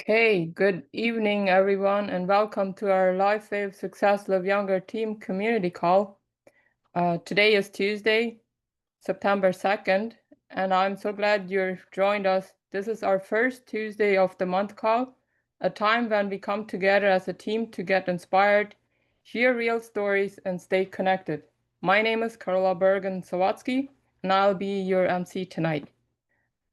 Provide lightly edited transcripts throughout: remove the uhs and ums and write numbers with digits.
Okay, good evening, everyone, and welcome to our LifeWave Success LiveYounger team community call. Today is Tuesday, September 2nd, and I'm so glad you've joined us. This is our first Tuesday of the month call, a time when we come together as a team to get inspired, hear real stories, and stay connected. My name is Carola Bergen-Sawatsky, and I'll be your MC tonight.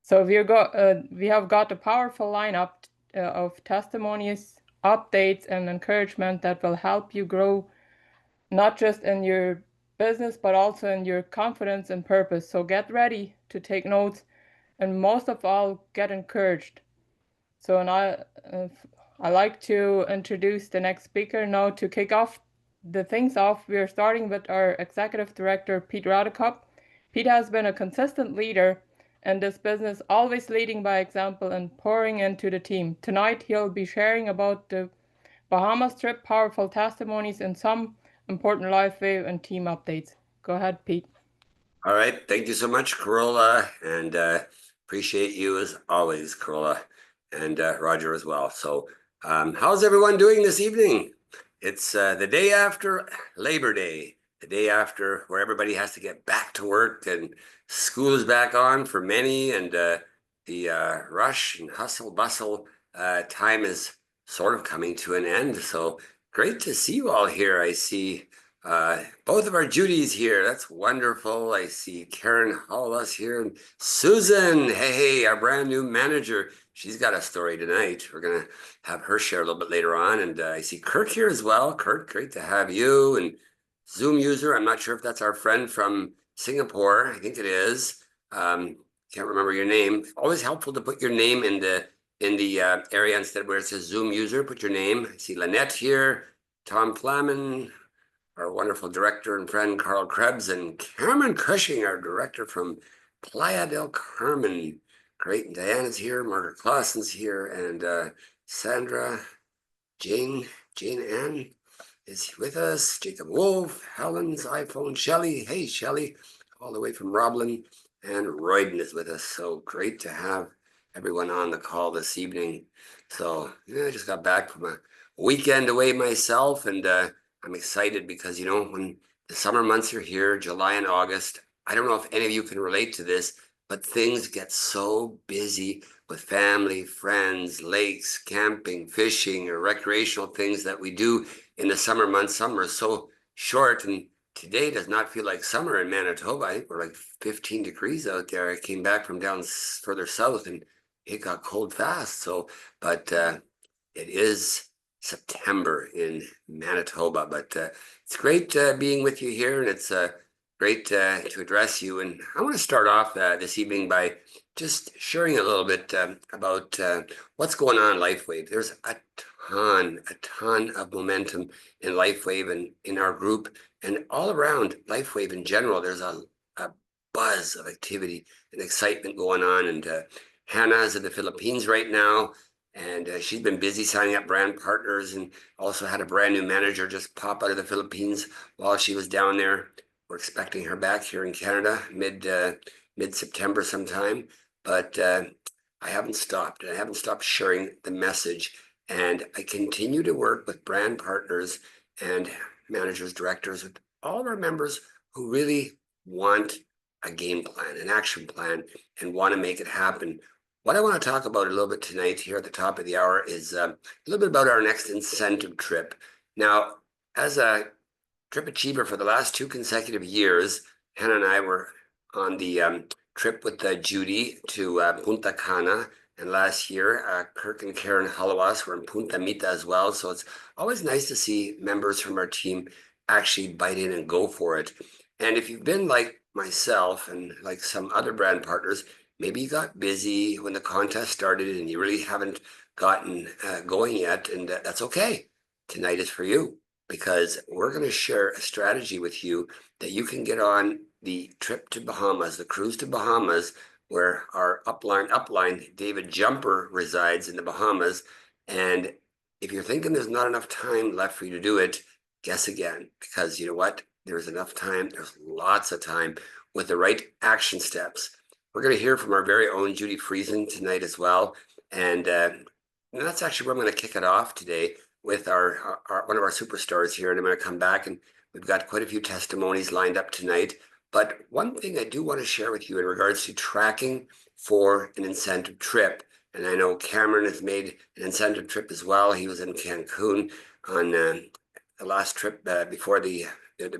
So we have got a powerful lineup of testimonies, updates, and encouragement that will help you grow not just in your business, but also in your confidence and purpose. So get ready to take notes and most of all, get encouraged. So I like to introduce the next speaker now to kick off the things off. We are starting with our Executive Director, Pete Radekup. Pete has been a consistent leader in this business, always leading by example and pouring into the team. Tonight, he'll be sharing about the Bahamas trip, powerful testimonies, and some important LifeWave and team updates. Go ahead, Pete. All right. Thank you so much, Carola, and appreciate you as always, Carola, and Roger as well. So how's everyone doing this evening? It's the day after Labor Day, the day after where everybody has to get back to work and school is back on for many, and the rush and hustle bustle time is sort of coming to an end. So great to see you all here. I see both of our Judys here. That's wonderful. I see Karen Hollis here and Susan. Hey, our brand new manager. She's got a story tonight. We're going to have her share a little bit later on. And I see Kirk here as well. Kirk, great to have you. And Zoom user, I'm not sure if that's our friend from Singapore. I think it is. Can't remember your name. Always helpful to put your name in the area instead where it says Zoom user. Put your name. I see Lynette here. Tom Flamin, our wonderful director and friend Carl Krebs, and Cameron Cushing, our director from Playa del Carmen. Great. And Diana's here, Margaret Clausen's here, and Sandra, Jane Ann is with us, Jacob Wolf, Helen's iPhone, Shelley. Hey, Shelley, all the way from Roblin, and Royden is with us. So great to have everyone on the call this evening. So yeah, I just got back from a weekend away myself, and I'm excited because, when the summer months are here, July and August, I don't know if any of you can relate to this, but things get so busy with family, friends, lakes, camping, fishing, or recreational things that we do in the summer months. Summer is so short, and today does not feel like summer in Manitoba. I think we're like 15 degrees out there. I came back from down further south, and it got cold fast. So, but it is September in Manitoba, but it's great being with you here, and it's great to address you. And I want to start off this evening by just sharing a little bit about what's going on in LifeWave. There's a ton of momentum in LifeWave and in our group, and all around LifeWave in general. There's a buzz of activity and excitement going on, and Hannah's in the Philippines right now. And she's been busy signing up brand partners, and also had a brand new manager just pop out of the Philippines while she was down there. We're expecting her back here in Canada mid-September sometime. But I haven't stopped. I haven't stopped sharing the message. And I continue to work with brand partners and managers, directors, with all of our members who really want a game plan, an action plan, and want to make it happen. What I want to talk about a little bit tonight here at the top of the hour is a little bit about our next incentive trip. Now, as a trip achiever for the last 2 consecutive years, Hannah and I were on the trip with Judy to Punta Cana. And last year, Kirk and Karen Halawas were in Punta Mita as well. So it's always nice to see members from our team actually bite in and go for it. And if you've been like myself and like some other brand partners, maybe you got busy when the contest started and you really haven't gotten going yet, and that's okay. Tonight is for you, because we're going to share a strategy with you that you can get on the trip to Bahamas, the cruise to Bahamas, where our upline, David Jumper, resides in the Bahamas. And if you're thinking there's not enough time left for you to do it, guess again, because you know what? There's enough time. There's lots of time with the right action steps. We're going to hear from our very own Judy Friesen tonight as well. And And that's actually where I'm going to kick it off today with our one of our superstars here. And I'm going to come back, and we've got quite a few testimonies lined up tonight. But one thing I do want to share with you in regards to tracking for an incentive trip. And I know Cameron has made an incentive trip as well. He was in Cancun on the last trip before the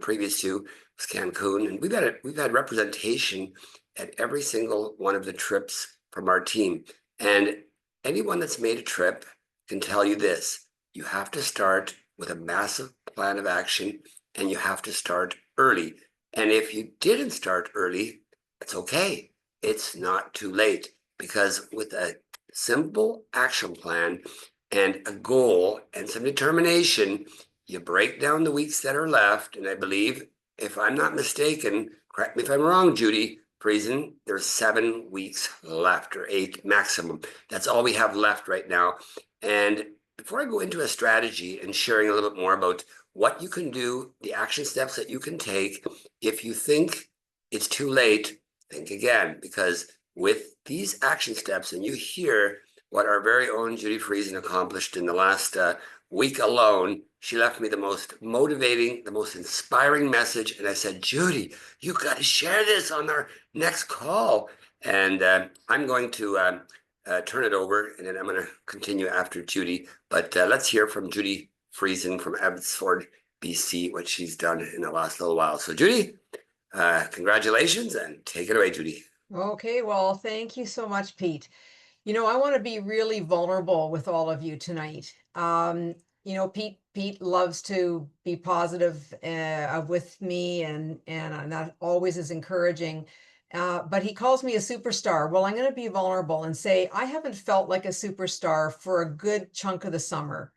previous two was Cancun, and we've had representation at every single one of the trips from our team. And anyone that's made a trip can tell you this: you have to start with a massive plan of action, and you have to start early. And if you didn't start early, it's okay. It's not too late, because with a simple action plan and a goal and some determination, you break down the weeks that are left. And I believe, if I'm not mistaken, correct me if I'm wrong, Judy Friesen, there's 7 weeks left, or 8 maximum. That's all we have left right now. And before I go into a strategy and sharing a little bit more about what you can do, the action steps that you can take, if you think it's too late, think again, because with these action steps, and you hear what our very own Judy Friesen accomplished in the last week alone. She left me the most motivating, the most inspiring message. And I said, Judy, you got to share this on our next call. And I'm going to turn it over, and then I'm going to continue after Judy. But let's hear from Judy Friesen from Abbotsford, BC, what she's done in the last little while. So Judy, congratulations, and take it away, Judy. Okay, well, thank you so much, Pete. I want to be really vulnerable with all of you tonight. Pete loves to be positive with me, and that always is encouraging. But he calls me a superstar. Well, I'm going to be vulnerable and say I haven't felt like a superstar for a good chunk of the summer.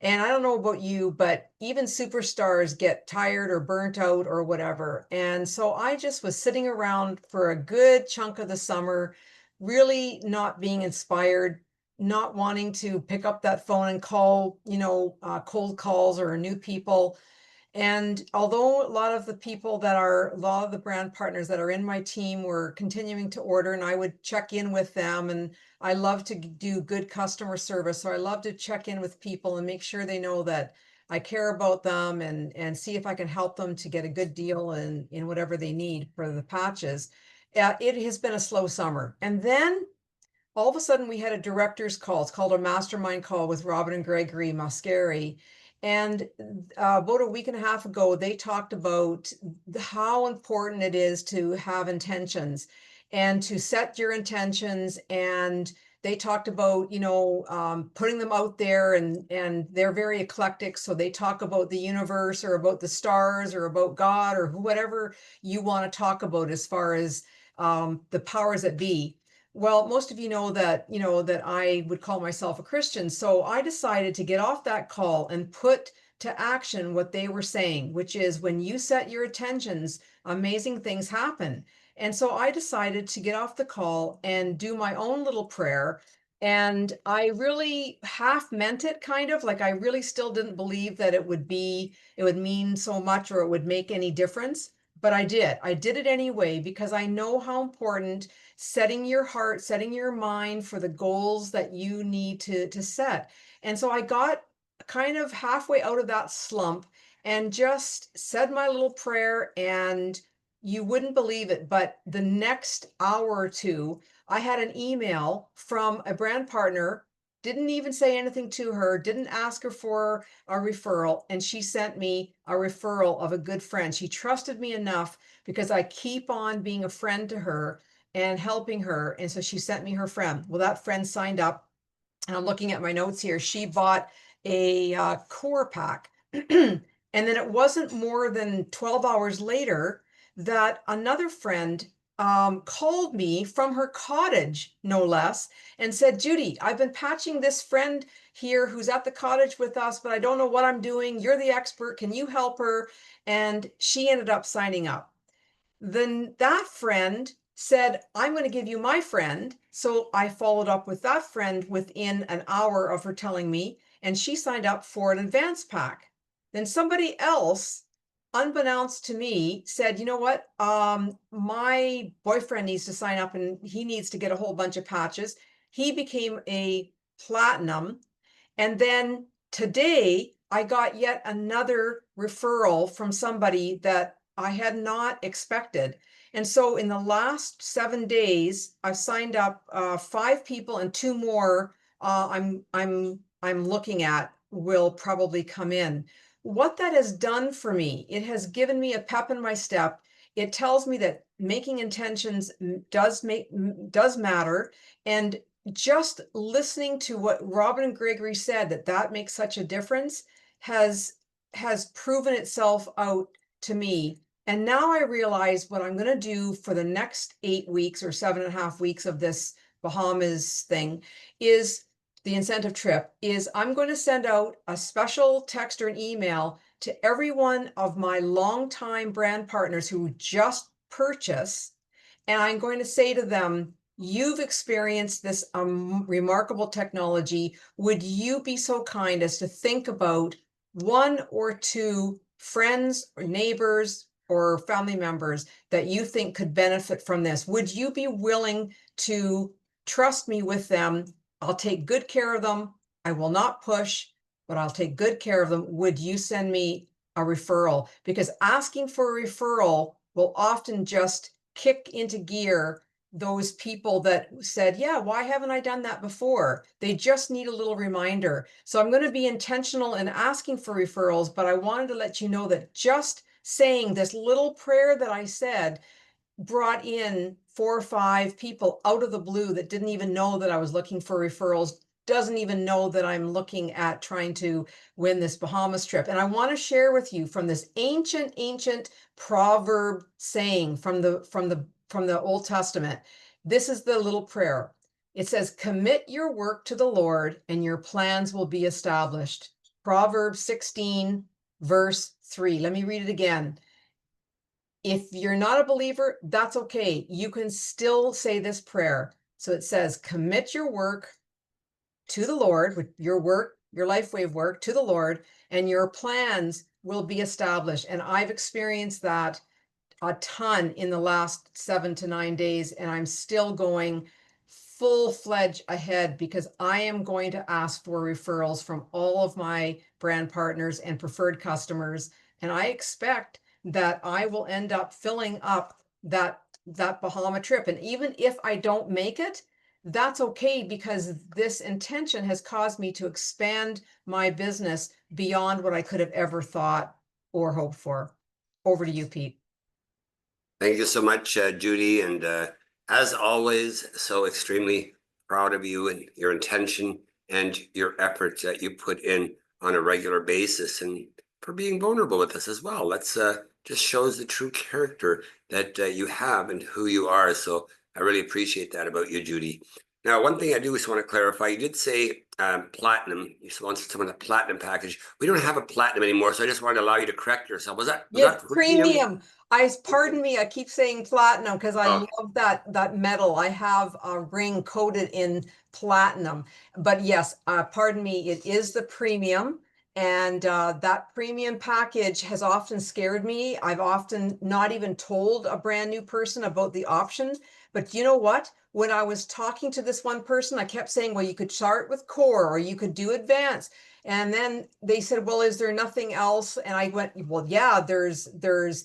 And I don't know about you, but even superstars get tired or burnt out or whatever. And so I just was sitting around for a good chunk of the summer, really not being inspired, not wanting to pick up that phone and call, cold calls or new people. And although a lot of the brand partners that are in my team were continuing to order, and I would check in with them, and I love to do good customer service. So I love to check in with people and make sure they know that I care about them, and see if I can help them to get a good deal in whatever they need for the patches. It has been a slow summer. And then all of a sudden we had a director's call. It's called a mastermind call with Robin and Gregory Mascari. And about a week and a half ago, they talked about how important it is to have intentions and to set your intentions. And they talked about, putting them out there, and they're very eclectic. So they talk about the universe, or about the stars, or about God, or whatever you want to talk about as far as the powers that be. Well, most of you know that I would call myself a Christian. So I decided to get off that call and put to action what they were saying, which is when you set your intentions, amazing things happen. And so I decided to get off the call and do my own little prayer. And I really half meant it, kind of like I really still didn't believe that it would mean so much, or it would make any difference. But I did. I did it anyway, because I know how important setting your heart, setting your mind for the goals that you need to set. And so I got kind of halfway out of that slump and just said my little prayer, and you wouldn't believe it, but the next hour or two, I had an email from a brand partner, didn't even say anything to her, didn't ask her for a referral, and she sent me a referral of a good friend. She trusted me enough because I keep on being a friend to her and helping her. And so she sent me her friend. Well, that friend signed up, and I'm looking at my notes here. She bought a core pack. And then it wasn't more than 12 hours later that another friend called me from her cottage, no less, and said, Judy, I've been patching this friend here who's at the cottage with us, but I don't know what I'm doing. You're the expert. Can you help her? And she ended up signing up. Then that friend said, I'm going to give you my friend. So I followed up with that friend within an hour of her telling me, and she signed up for an advance pack. Then somebody else, unbeknownst to me, said, you know what? My boyfriend needs to sign up, and he needs to get a whole bunch of patches. He became a platinum. And then today I got yet another referral from somebody that I had not expected. And so in the last 7 days, I've signed up 5 people, and 2 more I'm looking at will probably come in. What that has done for me, it has given me a pep in my step. It tells me that making intentions does matter, and just listening to what Robin and Gregory said, that makes such a difference, has proven itself out to me. And now I realize what I'm going to do for the next 8 weeks or 7.5 weeks of this Bahamas thing is the incentive trip is I'm going to send out a special text or an email to every one of my longtime brand partners who just purchase. And I'm going to say to them, you've experienced this remarkable technology. Would you be so kind as to think about 1 or 2 friends or neighbors or family members that you think could benefit from this? Would you be willing to trust me with them? I'll take good care of them. I will not push, but I'll take good care of them. Would you send me a referral? Because asking for a referral will often just kick into gear those people that said, yeah, why haven't I done that before? They just need a little reminder. So I'm going to be intentional in asking for referrals, but I wanted to let you know that just saying this little prayer that I said brought in 4 or 5 people out of the blue that didn't even know that I was looking for referrals, doesn't even know that I'm looking at trying to win this Bahamas trip. And I want to share with you from this ancient proverb saying from the Old Testament. This is the little prayer. It says, commit your work to the Lord and your plans will be established. Proverbs 16, verse 3. Let me read it again. If you're not a believer, that's okay. You can still say this prayer. So it says, commit your work to the Lord, your work, your LifeWave work to the Lord, and your plans will be established. And I've experienced that a ton in the last 7 to 9 days, and I'm still going full-fledged ahead because I am going to ask for referrals from all of my brand partners and preferred customers. And I expect that I will end up filling up that Bahama trip. And even if I don't make it, that's okay, because this intention has caused me to expand my business beyond what I could have ever thought or hoped for. Over to you, Pete. Thank you so much, Judy. And as always, so extremely proud of you and your intention and your efforts that you put in on a regular basis, and for being vulnerable with us as well. That's just shows the true character that you have and who you are. So I really appreciate that about you, Judy. Now, one thing I do just want to clarify, you did say platinum. You wanted someone a platinum package. We don't have a platinum anymore, so I just wanted to allow you to correct yourself. Was that premium? Pardon me, I keep saying platinum because I love that metal. I have a ring coated in platinum. But yes, pardon me, it is the premium. And that premium package has often scared me. I've often not even told a brand new person about the option. But you know what? When I was talking to this one person, I kept saying, well, you could start with core or you could do advanced. And then they said, well, is there nothing else? And I went, well, yeah, there's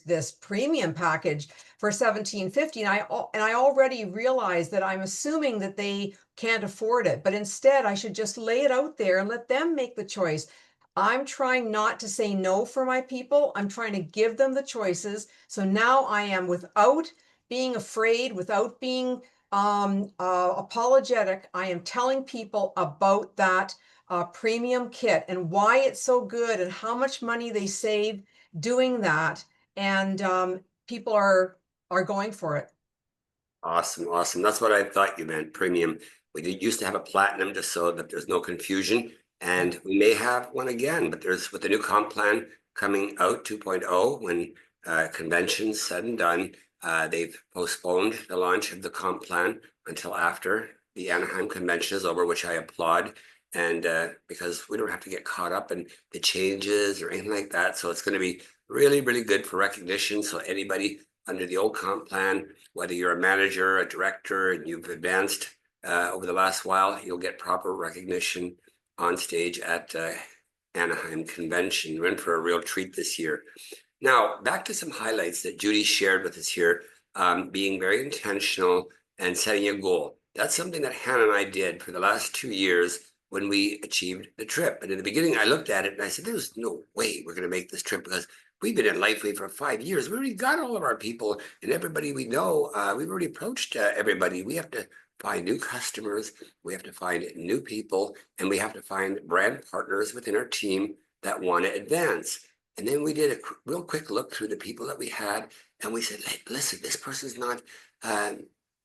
this premium package for $17.50. And I already realized that I'm assuming that they can't afford it. But instead, I should just lay it out there and let them make the choice. I'm trying not to say no for my people. I'm trying to give them the choices. So now I am, without being afraid, without being apologetic, I am telling people about that premium kit and why it's so good and how much money they save doing that. And people are going for it. Awesome. That's what I thought you meant, premium. We used to have a platinum just so that there's no confusion. And we may have one again, but there's, with the new comp plan coming out 2.0, when convention's said and done, they've postponed the launch of the comp plan until after the Anaheim convention is over, which I applaud. And because we don't have to get caught up in the changes or anything like that. So it's going to be really, really good for recognition. So anybody under the old comp plan, whether you're a manager, a director, and you've advanced over the last while, you'll get proper recognition on stage at Anaheim Convention. We're in for a real treat this year. Now, back to some highlights that Judy shared with us here, being very intentional and setting a goal. That's something that Hannah and I did for the last 2 years when we achieved the trip. And in the beginning, I looked at it and I said, there's no way we're going to make this trip because we've been in LifeWave for 5 years. We already got all of our people and everybody we know. We've already approached everybody. We have to find new customers. We have to find new people, and we have to find brand partners within our team that want to advance. And then we did a real quick look through the people that we had, and we said, hey, listen, this person's not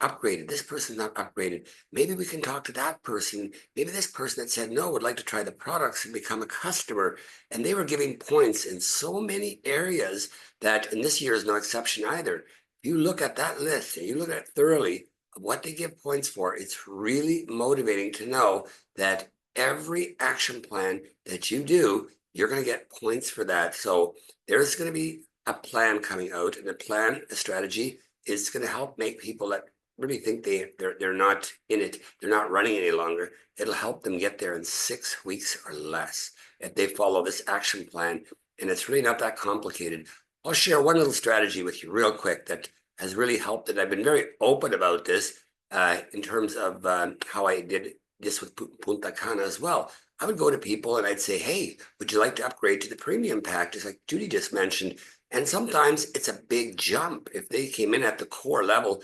upgraded. This person's not upgraded. Maybe we can talk to that person. Maybe this person that said no would like to try the products and become a customer. And they were giving points in so many areas that, and this year is no exception either. You look at that list and you look at it thoroughly, what they give points for, it's really motivating to know that every action plan that you do, you're going to get points for that. So there's going to be a plan coming out, and a strategy is going to help make people that really think they're not in it, they're not running any longer. It'll help them get there in 6 weeks or less if they follow this action plan. And it's really not that complicated. I'll share one little strategy with you real quick that has really helped. And I've been very open about this in terms of how I did this with Punta Cana as well. I would go to people and I'd say, hey, would you like to upgrade to the premium pack, just like Judy just mentioned? And sometimes it's a big jump. If they came in at the core level,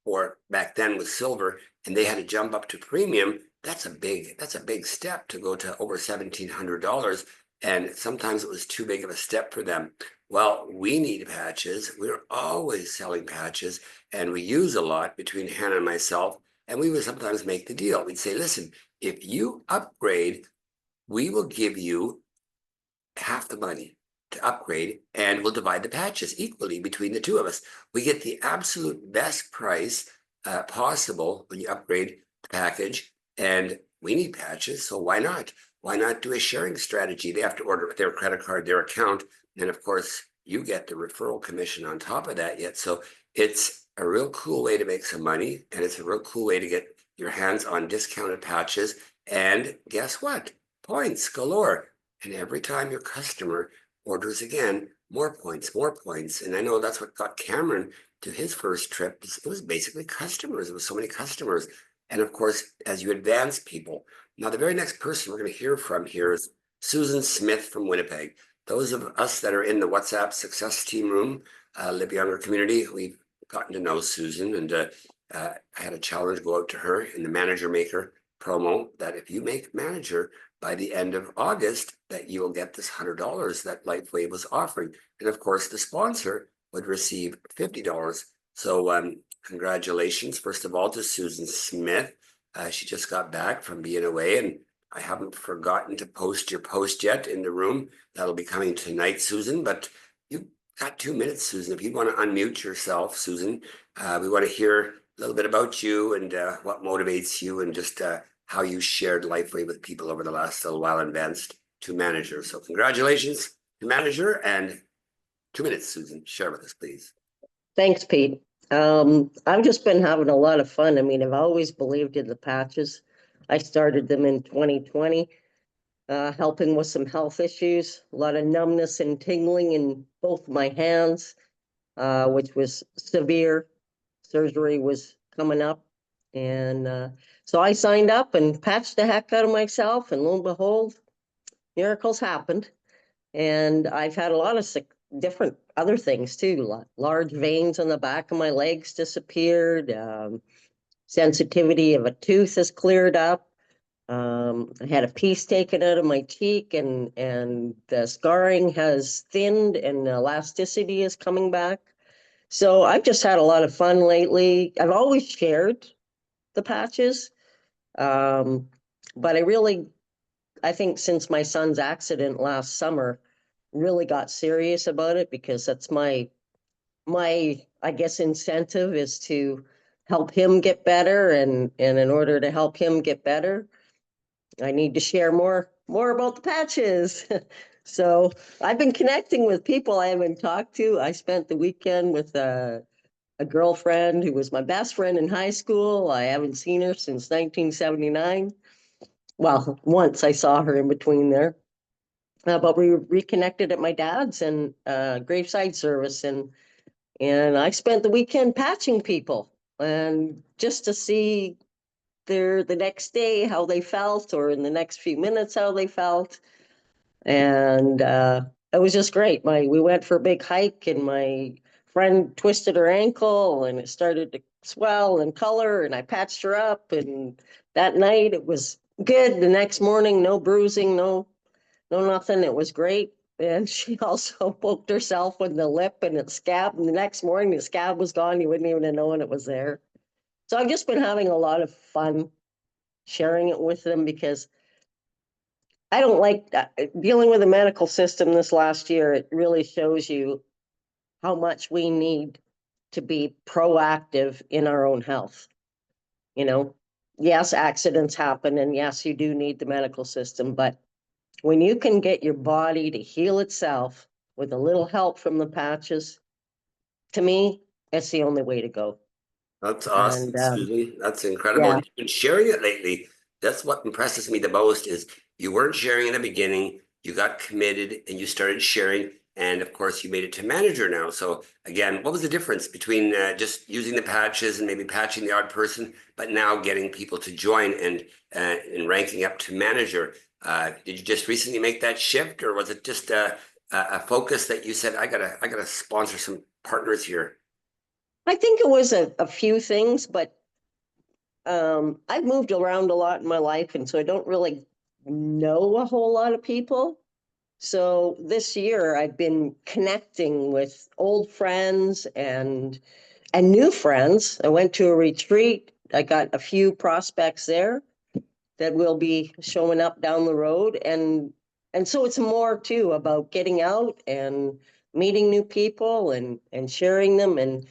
or back then with silver, and they had to jump up to premium, that's a big step to go to over $1,700. And sometimes it was too big of a step for them. Well, we need patches. We're always selling patches, and we use a lot between Hannah and myself. And we would sometimes make the deal. We'd say, listen, if you upgrade, we will give you half the money to upgrade, and we'll divide the patches equally between the two of us. We get the absolute best price possible when you upgrade the package, and we need patches, so why not? Why not do a sharing strategy? They have to order with their credit card, their account, and of course, you get the referral commission on top of that yet. So it's a real cool way to make some money, and it's a real cool way to get your hands on discounted patches. And guess what? Points galore. And every time your customer orders again, more points, more points. And I know that's what got Cameron to his first trip. It was basically customers. It was so many customers. And of course, as you advance people. Now, the very next person we're going to hear from here is Susan Smith from Winnipeg. Those of us that are in the WhatsApp success team room, LiveYounger community, we've gotten to know Susan, and I had a challenge go out to her in the Manager Maker promo that if you make manager by the end of August, that you will get this $100 that LifeWave was offering. And of course, the sponsor would receive $50. So congratulations, first of all, to Susan Smith. She just got back from being away, and I haven't forgotten to post your post yet in the room. That'll be coming tonight, Susan, but you got 2 minutes, Susan. If you want to unmute yourself, Susan, we want to hear a little bit about you and what motivates you, and just how you shared LifeWave with people over the last little while, and advanced to manager. So congratulations to manager, and 2 minutes, Susan. Share with us, please. Thanks, Pete. I've just been having a lot of fun. I mean, I've always believed in the patches. I started them in 2020, helping with some health issues, a lot of numbness and tingling in both my hands, which was severe. Surgery was coming up. And so I signed up and patched the heck out of myself, and lo and behold, miracles happened. And I've had a lot of different other things too. Large veins on the back of my legs disappeared. Sensitivity of a tooth has cleared up. I had a piece taken out of my cheek, and the scarring has thinned, and the elasticity is coming back. So I've just had a lot of fun lately. I've always shared the patches, but I think since my son's accident last summer, really got serious about it, because that's my I guess incentive is to help him get better, and in order to help him get better, I need to share more about the patches. So I've been connecting with people I haven't talked to. I spent the weekend with a a girlfriend who was my best friend in high school. I haven't seen her since 1979. Well, once I saw her in between there. But we reconnected at my dad's and graveside service, and I spent the weekend patching people, and just to see the next day how they felt, or in the next few minutes how they felt. And it was just great. We went for a big hike, and my friend twisted her ankle and it started to swell and color, and I patched her up, and that night it was good. The next morning, no bruising, no nothing. It was great. And she also poked herself in the lip and it scabbed. And the next morning, the scab was gone. You wouldn't even have known it was there. So I've just been having a lot of fun sharing it with them, because I don't like dealing with the medical system this last year. It really shows you how much we need to be proactive in our own health. You know, yes, accidents happen, and yes, you do need the medical system, but when you can get your body to heal itself with a little help from the patches, to me, it's the only way to go. That's awesome, And Susan. That's incredible. yeah, And you've been sharing it lately. That's what impresses me the most is you weren't sharing in the beginning, you got committed and you started sharing. And of course, you made it to manager now. So again, what was the difference between just using the patches and maybe patching the odd person, but now getting people to join and ranking up to manager? Did you just recently make that shift, or was it just a focus that you said, I gotta sponsor some partners here? I think it was a few things, but I've moved around a lot in my life, and so I don't really know a whole lot of people. So this year I've been connecting with old friends and new friends. I went to a retreat. I got a few prospects there that will be showing up down the road, and so it's more too about getting out and meeting new people and sharing them. And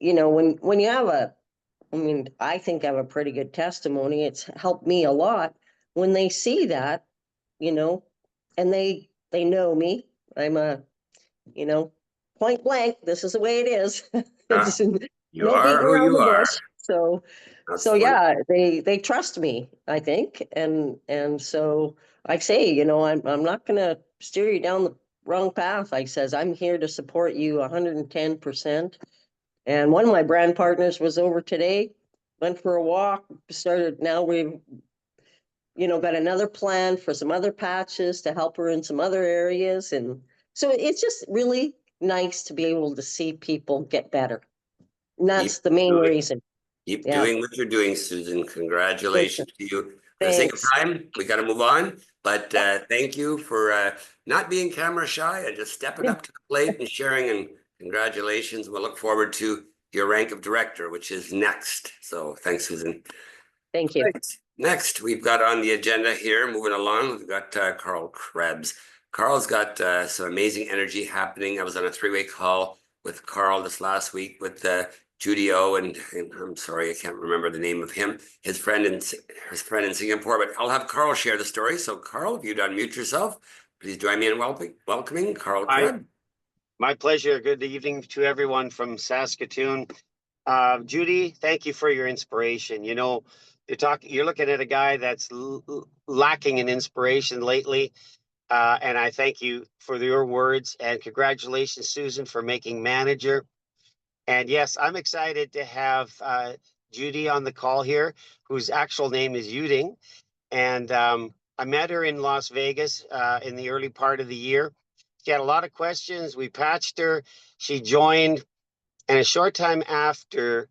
you know, when you have I mean, I think I have a pretty good testimony. It's helped me a lot when they see that, you know, and they know me. I'm you know, point blank, this is the way it is. It's You no are beating who around you the are. bush. So That's wonderful. yeah, they trust me, I think. And so I say, you know, I'm not gonna steer you down the wrong path. I says, I'm here to support you 110%. And one of my brand partners was over today, went for a walk, started, now we've, you know, got another plan for some other patches to help her in some other areas. And so it's just really nice to be able to see people get better. And that's Keep the main doing, reason. keep Yeah. doing what you're doing, Susan. Congratulations to you. For the sake of Thanks. time, we got to move on. But thank you for not being camera shy and just stepping up to the plate and sharing. And congratulations. We'll look forward to your rank of director, which is next. So thanks, Susan. Thank you. Right. Next, we've got on the agenda here, moving along, we've got Carl Krebs. Carl's got some amazing energy happening. I was on a three-way call with Carl this last week with Judy O, and I'm sorry, I can't remember the name of him, his friend in Singapore, but I'll have Carl share the story. So Carl, if you'd unmute yourself, please join me in welcoming Carl Krebs. My pleasure. Good evening to everyone from Saskatoon. Judy, thank you for your inspiration. You know, you're looking at a guy that's lacking in inspiration lately. And I thank you for your words, and congratulations, Susan, for making manager. And yes, I'm excited to have Judy on the call here, whose actual name is Uding. And I met her in Las Vegas in the early part of the year. She had a lot of questions. We patched her. She joined. And a short time after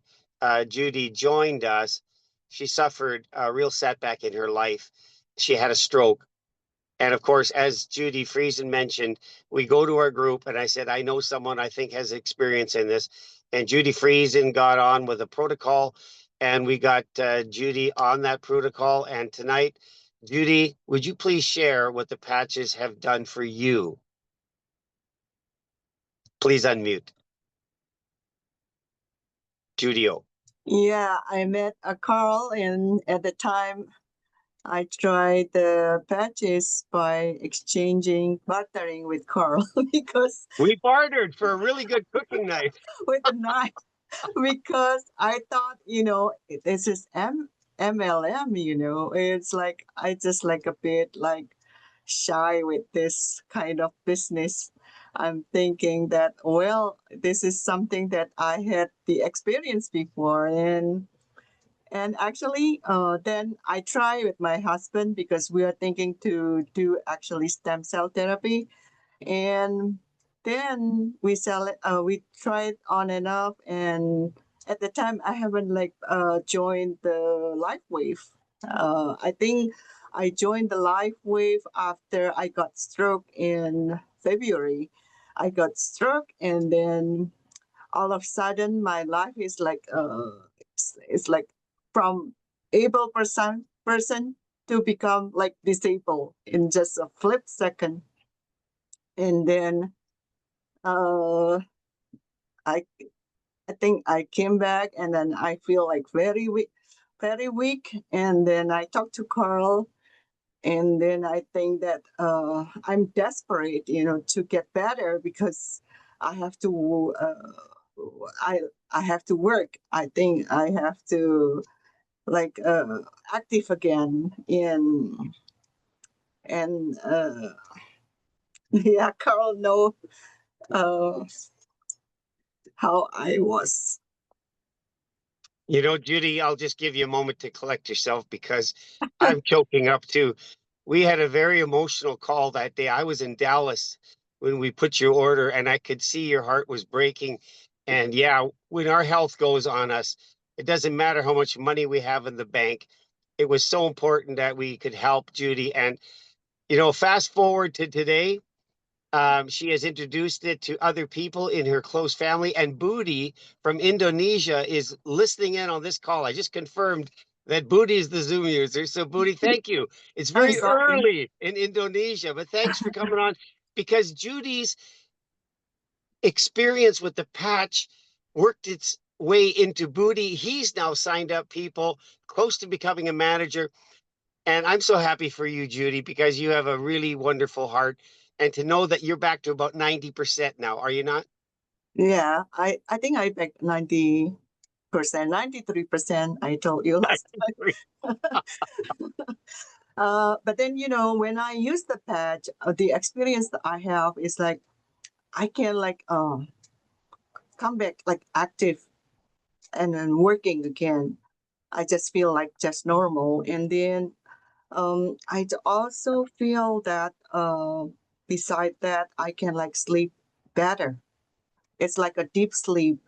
Judy joined us, she suffered a real setback in her life. She had a stroke. And of course, as Judy Friesen mentioned, we go to our group and I said, I know someone I think has experience in this. And Judy Friesen got on with a protocol, and we got Judy on that protocol. And tonight, Judy, would you please share what the patches have done for you? Please unmute. Judy O. Yeah, I met Carl, and at the time I tried the patches by bartering with Carl because We bartered for a really good cooking knife. with a knife. because I thought, this is MLM, it's like I just like a bit like shy with this kind of business. I'm thinking that, well, this is something that I had the experience before, and actually, then I try with my husband because we are thinking to do actually stem cell therapy, and then we sell it. We tried on and off, and at the time I haven't like joined the LifeWave. I think I joined the LifeWave after I got stroke in February. I got stroke, and then all of a sudden my life is like it's like from able person to become like disabled in just a flip second. And then uh i I think I came back, and then I feel like very weak, and then I talked to Carl, and then I think that I'm desperate, to get better because I have to I I have to work. I think I have to like active again in and yeah, Carl know uh how I was. Judy, I'll just give you a moment to collect yourself because I'm choking up too. We had a very emotional call that day. I was in Dallas when we put your order, and I could see your heart was breaking. And yeah, when our health goes on us, it doesn't matter how much money we have in the bank. It was so important that we could help Judy. And, fast forward to today. She has introduced it to other people in her close family. And Budi from Indonesia is listening in on this call. I just confirmed that Budi is the Zoom user. So, Budi, thank you. It's very Exactly. early in Indonesia, but thanks for coming on because Judy's experience with the patch worked its way into Budi. He's now signed up people close to becoming a manager. And I'm so happy for you, Judy, because you have a really wonderful heart. And to know that you're back to about 90% now, are you not? Yeah, I think I back 90%, 93%, I told you last time. But then, when I use the patch, the experience that I have is like I can like come back like active and then working again. I just feel like just normal. And then also feel that beside that I can like sleep better. It's like a deep sleep.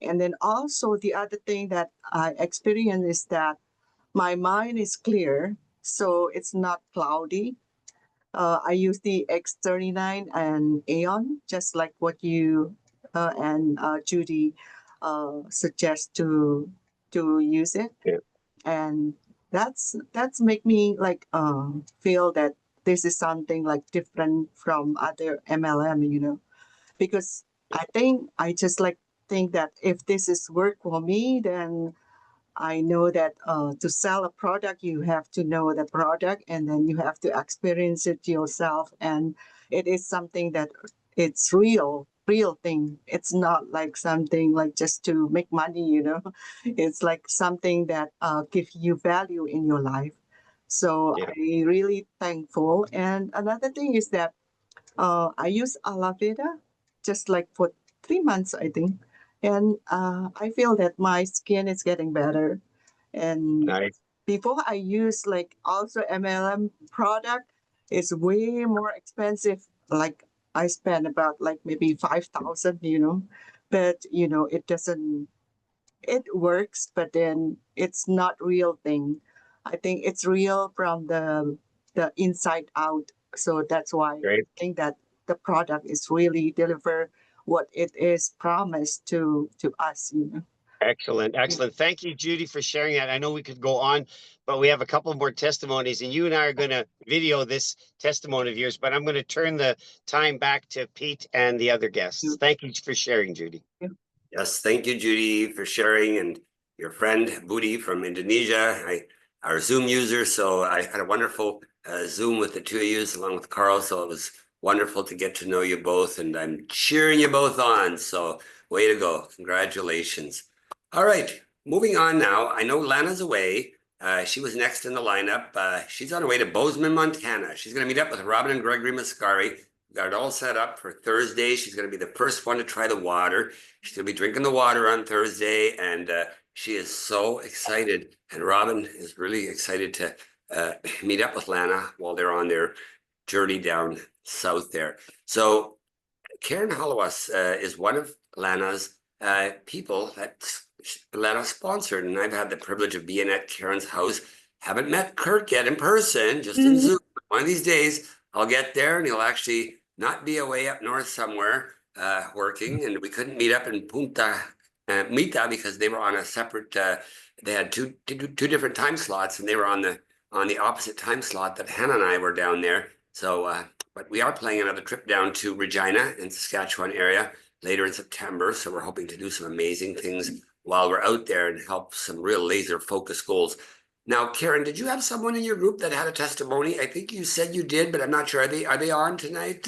And then also the other thing that I experience is that my mind is clear, so it's not cloudy. I use the X39 and Aeon, just like what you and Judy suggest to use it. Yeah. And that's make me like feel that this is something like different from other MLM, because I think I just like think that if this is work for me, then I know that to sell a product, you have to know the product, and then you have to experience it yourself. And it is something that it's real thing. It's not like something like just to make money, It's like something that gives you value in your life. So Yeah. I really thankful. And another thing is that I use aloe vera just like for 3 months, I think. And I feel that my skin is getting better. And Nice. before I use like also MLM product, it's way more expensive. Like I spend about like maybe 5,000, but it doesn't, it works, but then it's not real thing. I think it's real from the inside out. So that's why I Great. think that the product is really deliver what it is promised to us. Excellent. Excellent. Thank you, Judy, for sharing that. I know we could go on, but we have a couple more testimonies, and you and I are going to video this testimony of yours, but I'm going to turn the time back to Pete and the other guests. Thank you for sharing, Judy. Yes, thank you, Judy, for sharing, and your friend Budi from Indonesia, our Zoom user. So I had a wonderful Zoom with the two of you along with Carl. So it was wonderful to get to know you both, and I'm cheering you both on. So Way to go. Congratulations. All right, moving on now. I know Lana's away. She was next in the lineup. She's on her way to Bozeman, Montana. She's going to meet up with Robin and Gregory Mascari. We got it all set up for Thursday. She's going to be the first one to try the water. She's going to be drinking the water on Thursday, and she is so excited. And Robin is really excited to meet up with Lana while they're on their journey down south there. So Karen Hollowas is one of Lana's people that Lana sponsored, and I've had the privilege of being at Karen's house. Haven't met Kurt yet in person, just in Zoom. One of these days, I'll get there, and he'll actually not be away up north somewhere working. And we couldn't meet up in Punta Mita because they were on a separate. They had two different time slots, and they were on the opposite time slot that Hannah and I were down there. So, but we are planning another trip down to Regina in Saskatchewan area later in September. So we're hoping to do some amazing things while we're out there and help some real laser focused goals. Now, Karen, did you have someone in your group that had a testimony? I think you said you did, but I'm not sure. Are they on tonight?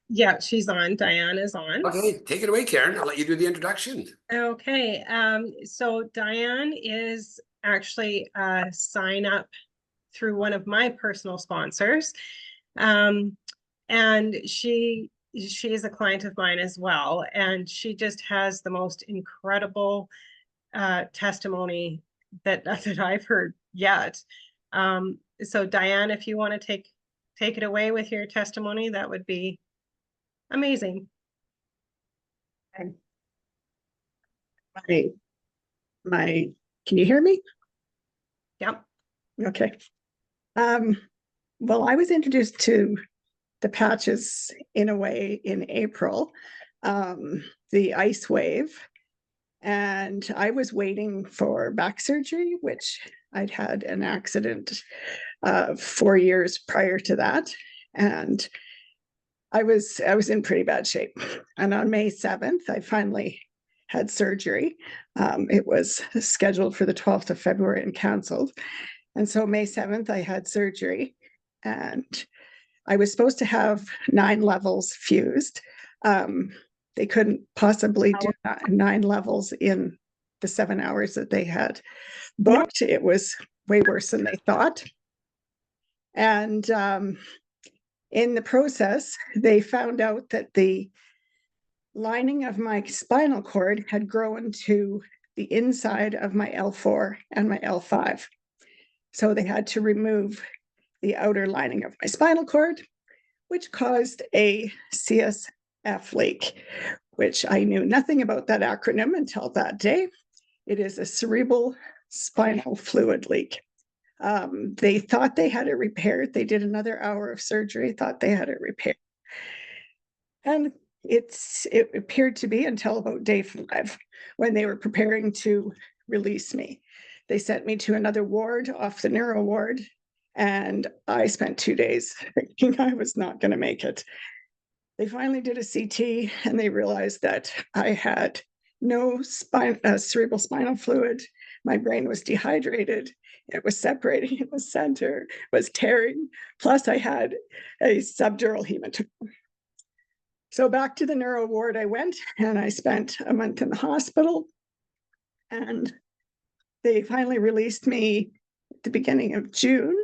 Yeah, she's on. Diane is on. Okay, take it away, Karen. I'll let you do the introduction. Okay, so Diane is actually a sign up through one of my personal sponsors. And she is a client of mine as well. And she just has the most incredible testimony that I've heard yet. So Diane, if you want to take it away with your testimony, that would be amazing. My can you hear me? Yep. Okay. Well, I was introduced to the patches in a way in April, the LifeWave, and I was waiting for back surgery, which I'd had an accident 4 years prior to that, and I was in pretty bad shape. And on May 7th, I finally had surgery. It was scheduled for the 12th of February and canceled. And so May 7th, I had surgery, and I was supposed to have 9 levels fused. They couldn't possibly do 9 levels in the 7 hours that they had booked. It was way worse than they thought. And in the process, they found out that the lining of my spinal cord had grown to the inside of my L4 and my L5. So they had to remove the outer lining of my spinal cord, which caused a CSF leak, which I knew nothing about that acronym until that day. It is a cerebral spinal fluid leak. They thought they had it repaired. They did another hour of surgery, thought they had it repaired. And it appeared to be until about day 5 when they were preparing to release me. They sent me to another ward off the neuro ward, and I spent 2 days thinking I was not going to make it. They finally did a CT, and they realized that I had no cerebral spinal fluid. My brain was dehydrated. It was separating in the center, was tearing. Plus, I had a subdural hematoma. So back to the neuro ward I went, and I spent a month in the hospital, and they finally released me at the beginning of June.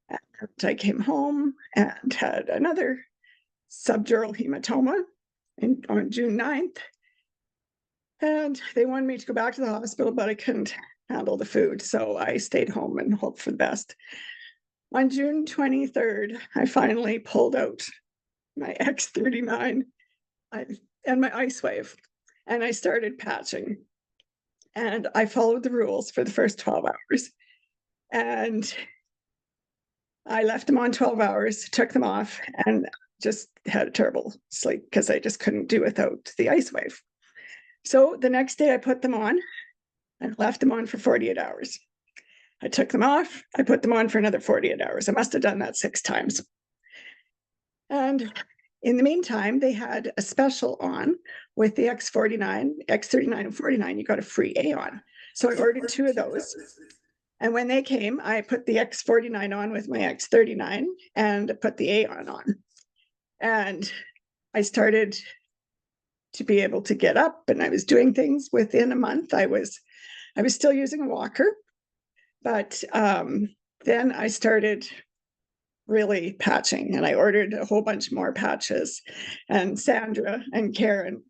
And I came home and had another subdural hematoma on June 9th. And they wanted me to go back to the hospital, but I couldn't handle the food. So I stayed home and hoped for the best. On June 23rd, I finally pulled out my X39 and my LifeWave, and I started patching. And I followed the rules for the first 12 hours. And I left them on 12 hours, took them off, and just had a terrible sleep because I just couldn't do without the LifeWave. So the next day I put them on and left them on for 48 hours. I took them off, I put them on for another 48 hours. I must have done that 6 times. And in the meantime, they had a special on with the X39 and 49. You got a free A on. So I ordered 2 of those. And when they came, I put the X49 on with my X39 and put the A on. And I started to be able to get up, and I was doing things. Within a month, I was still using a walker, but then I started really patching, and I ordered a whole bunch more patches. And Sandra and Karen,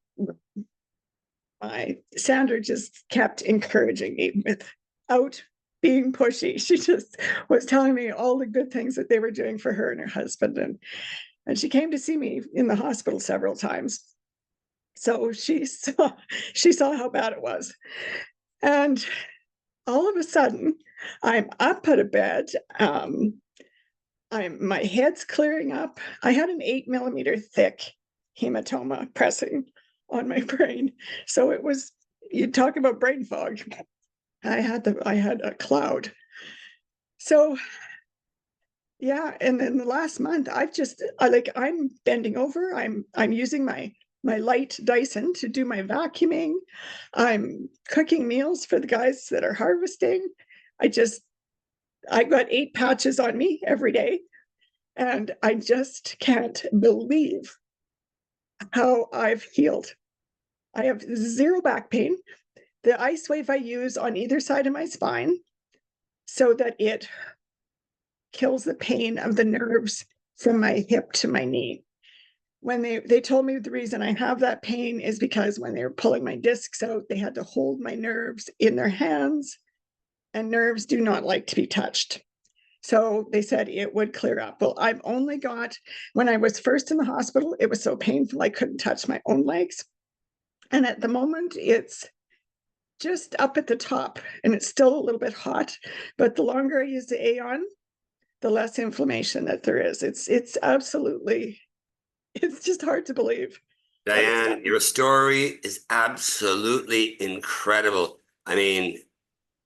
Sandra just kept encouraging me without being pushy. She just was telling me all the good things that they were doing for her and her husband. And she came to see me in the hospital several times. So she saw how bad it was. And all of a sudden, I'm up out of bed. My head's clearing up. I had an 8mm thick hematoma pressing on my brain. So it was, you talk about brain fog. I had a cloud. So yeah, and then the last month I'm bending over. I'm using my light Dyson to do my vacuuming. I'm cooking meals for the guys that are harvesting. I got 8 patches on me every day, and I just can't believe how I've healed. I have 0 back pain. The LifeWave I use on either side of my spine so that it kills the pain of the nerves from my hip to my knee. When they told me the reason I have that pain is because when they were pulling my discs out, they had to hold my nerves in their hands, and nerves do not like to be touched. So they said it would clear up. Well, I've only got, when I was first in the hospital, it was so painful I couldn't touch my own legs. And at the moment, it's just up at the top, and it's still a little bit hot. But the longer I use the Aeon, the less inflammation that there is. It's absolutely, it's just hard to believe. Diane, your story is absolutely incredible. I mean,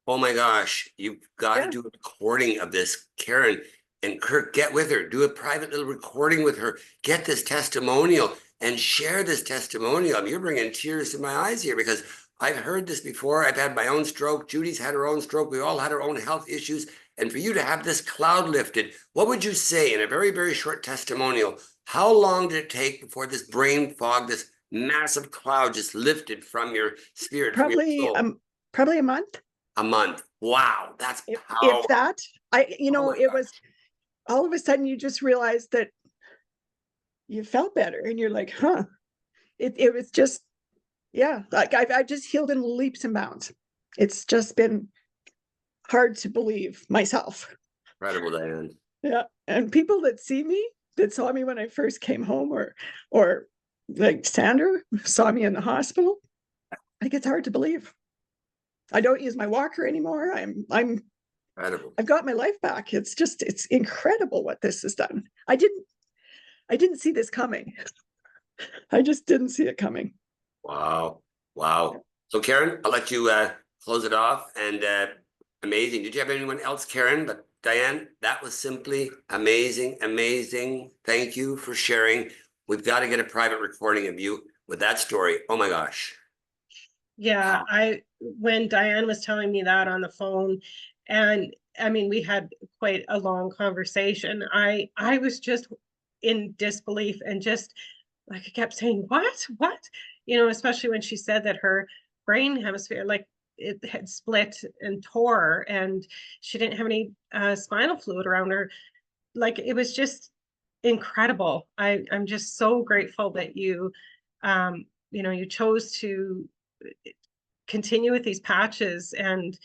oh my gosh, you've got to do a recording of this, Karen and Kirk. Get with her, do a private little recording with her, get this testimonial and share this testimonial. I mean, you're bringing tears to my eyes here, because I've heard this before. I've had my own stroke. Judy's had her own stroke. We all had our own health issues. And for you to have this cloud lifted, what would you say in a very, very short testimonial? How long did it take before this brain fog, this massive cloud just lifted from your spirit? Probably a month. A month. Wow, that's powerful. If that, it was all of a sudden you just realized that you felt better, and you're like, huh. It was just, yeah, like I've just healed in leaps and bounds. It's just been hard to believe myself. Incredible, Diane. Yeah, and people that saw me when I first came home, or like Sandra saw me in the hospital, like, it's hard to believe. I don't use my walker anymore. Incredible. I've got my life back. It's incredible what this has done. I didn't see this coming. I just didn't see it coming. Wow. So Karen, I'll let you close it off. And amazing. Did you have anyone else, Karen? But Diane, that was simply amazing. Thank you for sharing. We've got to get a private recording of you with that story. Oh my gosh. Yeah, when Diane was telling me that on the phone, and I mean, we had quite a long conversation, I was just in disbelief, and just like I kept saying, what? Especially when she said that her brain hemisphere, like, it had split and tore, and she didn't have any spinal fluid around her. Like, it was just incredible. I'm just so grateful that you you chose to continue with these patches. And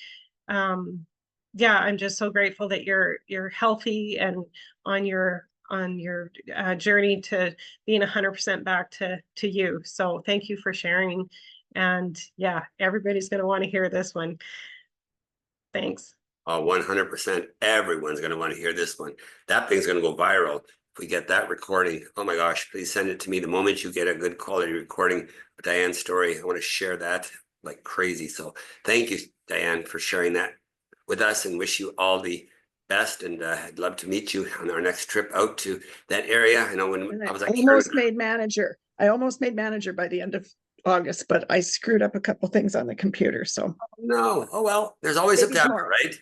yeah, I'm just so grateful that you're healthy and on your journey to being 100% back to you. So thank you for sharing. And yeah, everybody's going to want to hear this one. Thanks. Oh, 100%. Everyone's going to want to hear this one. That thing's going to go viral. If we get that recording, oh my gosh, please send it to me the moment you get a good quality recording of Diane's story. I want to share that like crazy. So thank you, Diane, for sharing that with us, and wish you all the best. And I'd love to meet you on our next trip out to that area. I know when I was like, almost made manager. I almost made manager by the end of August, but I screwed up a couple things on the computer. So no, oh well, there's always maybe September, tomorrow. right?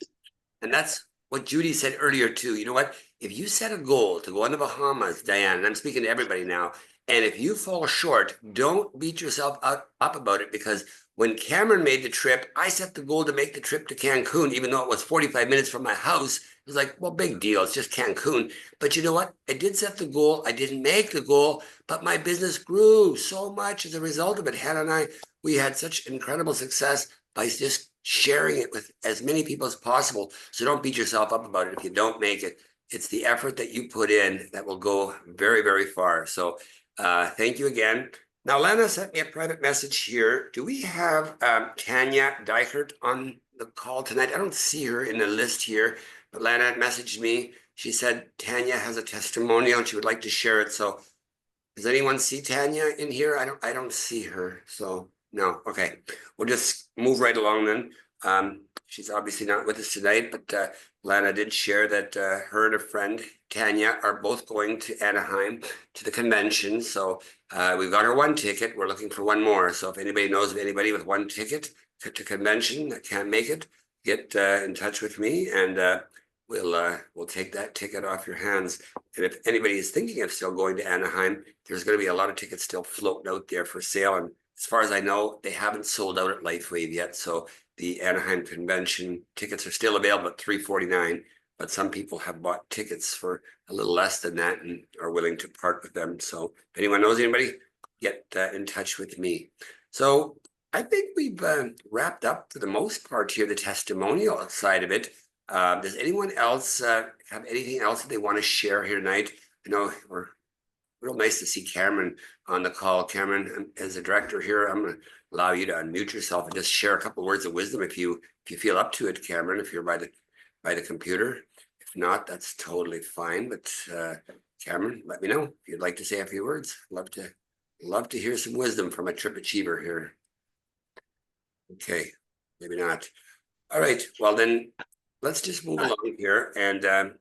And that's what Judy said earlier too. You know what? If you set a goal to go on the Bahamas, Diane, and I'm speaking to everybody now, And if you fall short, don't beat yourself up about it, because when Cameron made the trip, I set the goal to make the trip to Cancun, even though it was 45 minutes from my house. It was like, well, big deal. It's just Cancun. But you know what? I did set the goal. I didn't make the goal, but my business grew so much as a result of it. Hannah and I, we had such incredible success by just sharing it with as many people as possible. So don't beat yourself up about it if you don't make it. It's the effort that you put in that will go very, very far. So thank you again. Now, Lana sent me a private message here. Do we have Tanya Dykert on the call tonight? I don't see her in the list here, but Lana messaged me. She said Tanya has a testimonial and she would like to share it. So does anyone see Tanya in here? I don't see her. So no. Okay. We'll just move right along then. She's obviously not with us tonight, but Lana did share that her and a friend, Tanya, are both going to Anaheim to the convention. So we've got her one ticket. We're looking for one more. So if anybody knows of anybody with one ticket to convention that can't make it, get in touch with me, and we'll take that ticket off your hands. And if anybody is thinking of still going to Anaheim, there's going to be a lot of tickets still floating out there for sale. And as far as I know, they haven't sold out at LifeWave yet. So the Anaheim convention tickets are still available at $349, but some people have bought tickets for a little less than that and are willing to part with them. So if anyone knows anybody, get in touch with me. So I think we've wrapped up for the most part here, the testimonial side of it. Does anyone else have anything else that they want to share here tonight? I know we're real nice to see Cameron on the call. Cameron, as a director here, I'm going to allow you to unmute yourself and just share a couple of words of wisdom if you feel up to it, Cameron, if you're by the computer. If not, that's totally fine. But Cameron, let me know if you'd like to say a few words. Love to hear some wisdom from a trip achiever here. Okay, maybe not. All right, well then let's just move along here. And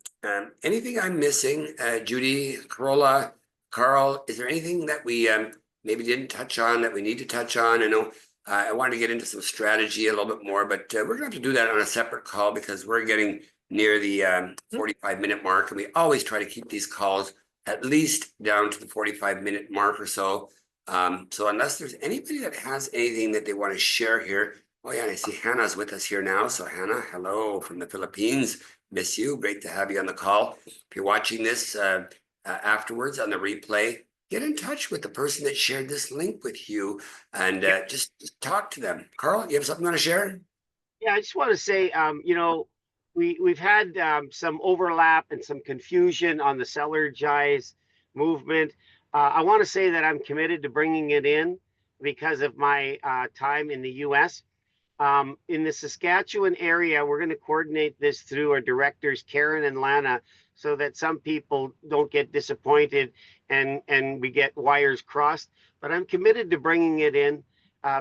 anything I'm missing, Judy, Corolla, Carl, is there anything that we maybe didn't touch on that we need to touch on? I know I wanted to get into some strategy a little bit more, but we're going to have to do that on a separate call because we're getting near the 45-minute mark, and we always try to keep these calls at least down to the 45-minute mark or so. So unless there's anybody that has anything that they want to share here. Oh yeah, and I see Hannah's with us here now. So Hannah, hello from the Philippines. Miss you. Great to have you on the call. If you're watching this afterwards on the replay, get in touch with the person that shared this link with you and just talk to them. Carl, you have something you want to share? Yeah, I just want to say, you know, we've had some overlap and some confusion on the Sellergize movement. I want to say that I'm committed to bringing it in because of my time in the U.S. In the Saskatchewan area, we're going to coordinate this through our directors, Karen and Lana, so that some people don't get disappointed and we get wires crossed. But I'm committed to bringing it in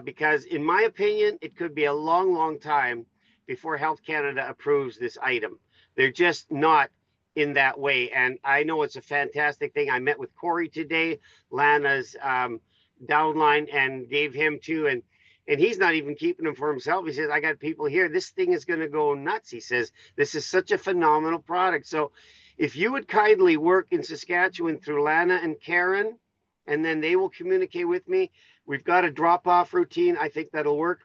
because in my opinion, it could be a long, long time before Health Canada approves this item. They're just not in that way. And I know it's a fantastic thing. I met with Corey today, Lana's downline, and gave him to, and he's not even keeping them for himself. He says, I got people here. This thing is going to go nuts. He says, this is such a phenomenal product. So if you would kindly work in Saskatchewan through Lana and Karen, and then they will communicate with me. We've got a drop-off routine. I think that'll work.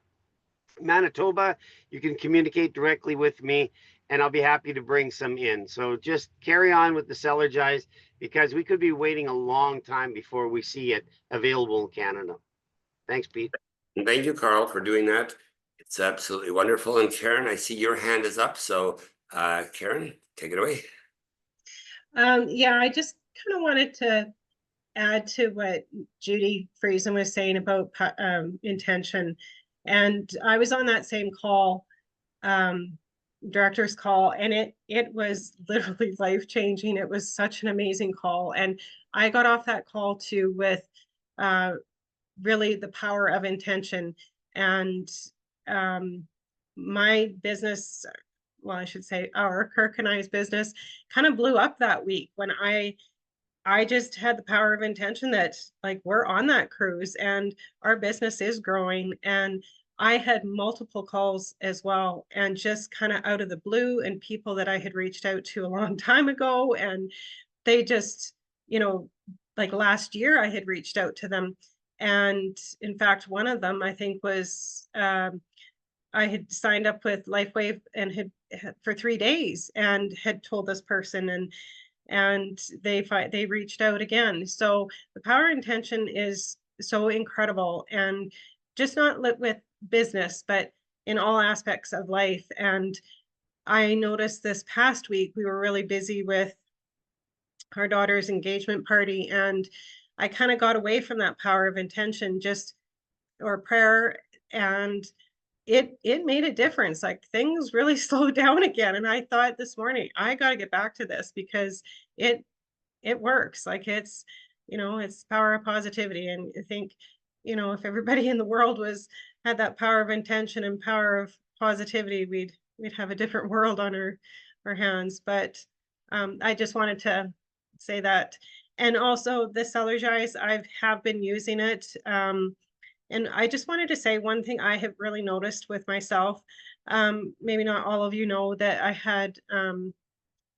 Manitoba, you can communicate directly with me, and I'll be happy to bring some in. So just carry on with the Sellergize because we could be waiting a long time before we see it available in Canada. Thanks, Pete. Thank you, Carl, for doing that. It's absolutely wonderful. And Karen, I see your hand is up. So Karen, take it away. Yeah, I just kind of wanted to add to what Judy Friesen was saying about intention. And I was on that same call, director's call, and it was literally life-changing. It was such an amazing call. And I got off that call too with really the power of intention. And my business, well, I should say our Kirk and I's business kind of blew up that week when I just had the power of intention that like we're on that cruise and our business is growing. And I had multiple calls as well, and just kind of out of the blue, and people that I had reached out to a long time ago, and they just, you know, like last year I had reached out to them. And in fact, one of them I think was, I had signed up with LifeWave and had for 3 days and had told this person, and they reached out again. So the power intention is so incredible, and just not with business, but in all aspects of life. And I noticed this past week we were really busy with our daughter's engagement party, and I kind of got away from that power of intention, or prayer, and it made a difference. Like, things really slowed down again. And I thought this morning, I got to get back to this, because it works. Like, it's, it's power of positivity. And I think, if everybody in the world had that power of intention and power of positivity, we'd have a different world on our hands. But I just wanted to say that. And also the Sellergize, I have been using it. And I just wanted to say one thing I have really noticed with myself. Maybe not all of you know that I had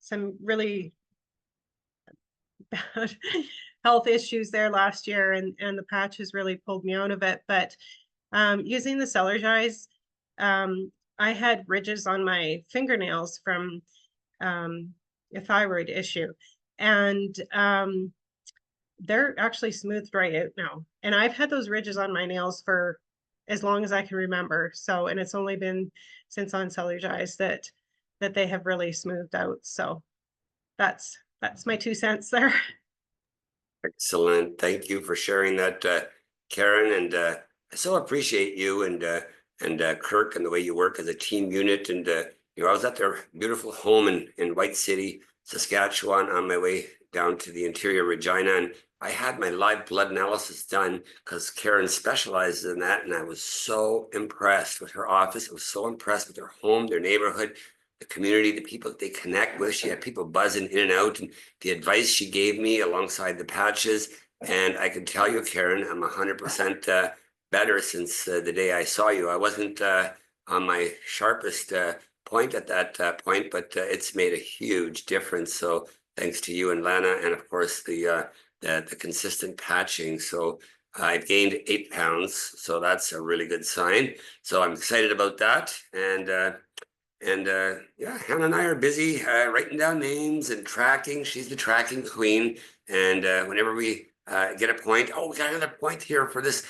some really bad health issues there last year, and the patches really pulled me out of it. But using the Sellergize, I had ridges on my fingernails from a thyroid issue, and they're actually smoothed right out now. And I've had those ridges on my nails for as long as I can remember. So, and it's only been since on Sellergize that they have really smoothed out. So that's my 2 cents there. Excellent. Thank you for sharing that, Karen. And I so appreciate you and Kirk, and the way you work as a team unit. And I was at their beautiful home in White City, Saskatchewan, on my way down to the interior Regina, and I had my live blood analysis done because Karen specializes in that, and I was so impressed with her office. I was so impressed with her home, their neighborhood, the community, the people that they connect with. She had people buzzing in and out, and the advice she gave me alongside the patches. And I can tell you, Karen, I'm 100% better since the day I saw you. I wasn't on my sharpest point at that point, but it's made a huge difference. So thanks to you and Lana, and of course the consistent patching. So I've gained 8 pounds, so that's a really good sign. So I'm excited about that. And yeah, Hannah and I are busy writing down names and tracking. She's the tracking queen. And whenever we get a point, we got another point here for this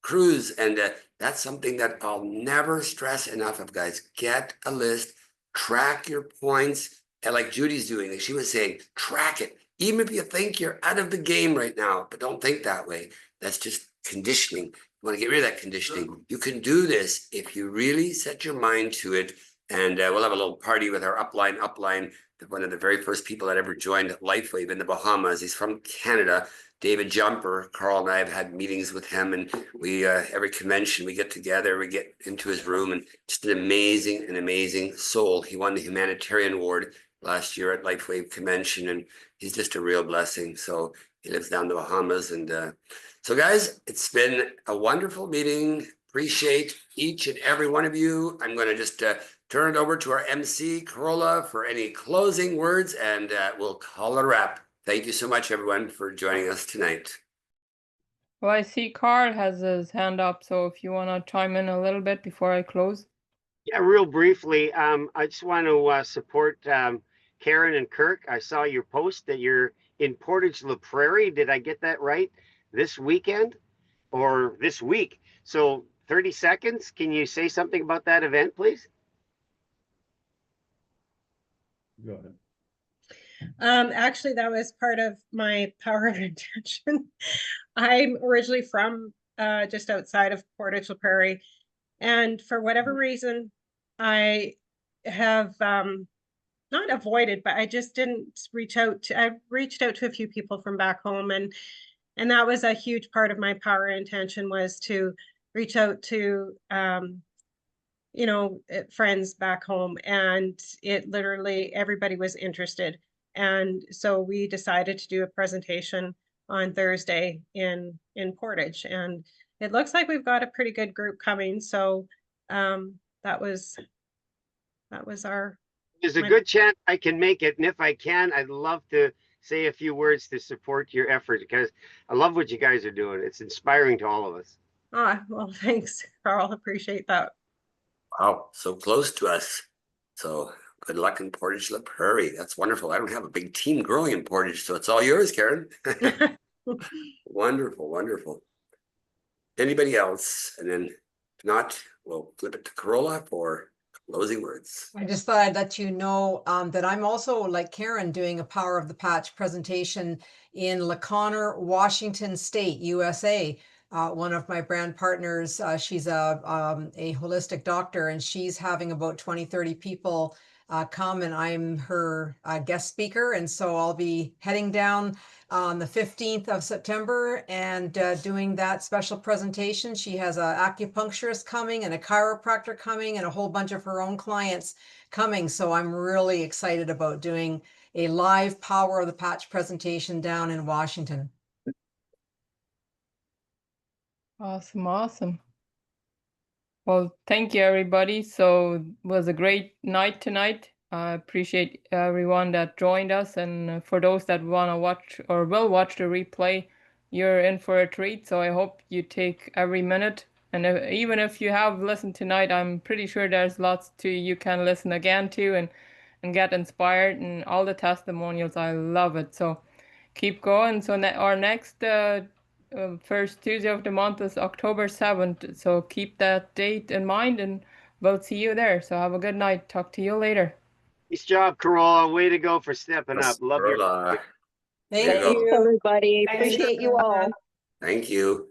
cruise. And that's something that I'll never stress enough of, guys. Get a list, track your points. And like Judy's doing, she was saying, track it. Even if you think you're out of the game right now, but don't think that way. That's just conditioning. You want to get rid of that conditioning. You can do this if you really set your mind to it. And we'll have a little party with our upline, one of the very first people that ever joined LifeWave in the Bahamas. He's from Canada. David Jumper. Carl and I have had meetings with him, and we every convention we get together, we get into his room, and just an amazing soul. He won the humanitarian award last year at LifeWave convention, and he's just a real blessing. So he lives down in the Bahamas. And so guys, it's been a wonderful meeting. Appreciate each and every one of you. I'm going to just turn it over to our MC, Corolla, for any closing words, and we'll call it a wrap. Thank you so much, everyone, for joining us tonight. Well, I see Carl has his hand up, so if you want to chime in a little bit before I close. Yeah, real briefly, I just want to support Karen and Kirk. I saw your post that you're in Portage La Prairie. Did I get that right? This weekend or this week? So 30 seconds. Can you say something about that event, please? Go ahead. Actually, that was part of my power of intention. I'm originally from just outside of Portage La Prairie, and for whatever reason, I have not avoided, but I just didn't reach out to. I reached out to a few people from back home, and that was a huge part of my power intention, was to reach out to friends back home, and it literally everybody was interested. And so we decided to do a presentation on Thursday in Portage, and it looks like we've got a pretty good group coming. So that was our. There's a good chance I can make it, and if I can, I'd love to say a few words to support your effort, because I love what you guys are doing. It's inspiring to all of us. Ah, well, thanks, Carl. Appreciate that. Wow, so close to us. So good luck in Portage La Prairie. That's wonderful. I don't have a big team growing in Portage, so it's all yours, Karen. Wonderful, wonderful. Anybody else? And then if not, we'll flip it to Corolla for closing words. I just thought I'd let you know that I'm also, like Karen, doing a Power of the Patch presentation in LaConner, Washington State, USA. One of my brand partners, she's a holistic doctor, and she's having about 20, 30 people come, and I'm her guest speaker. And so I'll be heading down on the 15th of September and doing that special presentation. She has an acupuncturist coming and a chiropractor coming and a whole bunch of her own clients coming. So I'm really excited about doing a live Power of the Patch presentation down in Washington. Awesome, awesome. Well, thank you, everybody. So it was a great night tonight. I appreciate everyone that joined us. And for those that want to watch or will watch the replay, you're in for a treat. So I hope you take every minute. And even if you have listened tonight, I'm pretty sure there's lots to you can listen again to and get inspired, and all the testimonials. I love it. So keep going. So our next first Tuesday of the month is October 7th. So keep that date in mind, and we'll see you there. So have a good night. Talk to you later. Nice job, Corolla. Way to go for stepping up. Love your. Corolla. Thank There you go. you. Everybody, Thanks, appreciate you everyone. all. Thank you.